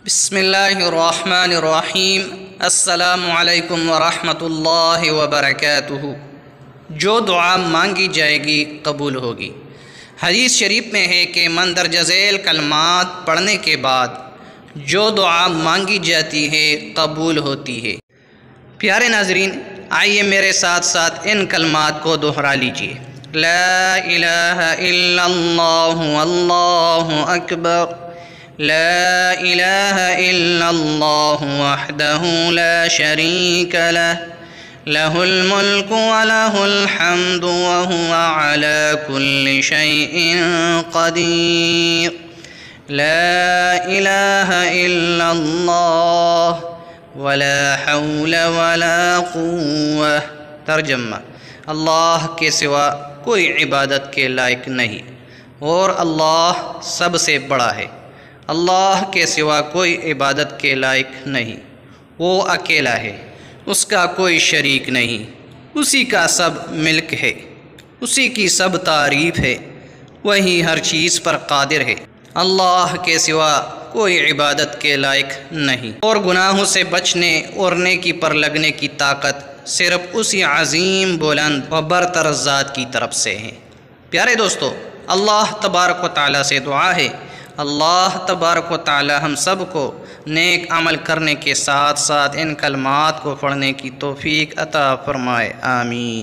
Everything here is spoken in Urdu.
بسم اللہ الرحمن الرحیم۔ السلام علیکم ورحمۃ اللہ وبرکاتہ۔ جو دعا مانگی جائے گی قبول ہوگی۔ حدیث شریف میں ہے کہ مندرجہ ذیل کلمات پڑھنے کے بعد جو دعا مانگی جاتی ہے قبول ہوتی ہے۔ پیارے ناظرین، آئیے میرے ساتھ ساتھ ان کلمات کو دہرا لیجئے۔ لا الہ الا اللہ واللہ اکبر، لا الہ الا اللہ وحدہ لا شریک لہ، لہ الملک ولہ الحمد وہو علی کل شیء قدیر، لا الہ الا اللہ ولا حول ولا قوة۔ ترجمہ: اللہ کے سوا کوئی عبادت کے لائق نہیں اور اللہ سب سے بڑا ہے۔ اللہ کے سوا کوئی عبادت کے لائق نہیں، وہ اکیلا ہے، اس کا کوئی شریک نہیں، اسی کا سب ملک ہے، اسی کی سب تعریف ہے، وہی ہر چیز پر قادر ہے۔ اللہ کے سوا کوئی عبادت کے لائق نہیں، اور گناہوں سے بچنے اور نیکی پر لگنے کی طاقت صرف اسی عظیم، بلند و برتر ذات کی طرف سے ہے۔ پیارے دوستو، اللہ تبارک و تعالیٰ سے دعا ہے، اللہ تبارک و تعالیٰ ہم سب کو نیک عمل کرنے کے ساتھ ساتھ ان کلمات کو پڑھنے کی توفیق عطا فرمائے، آمین۔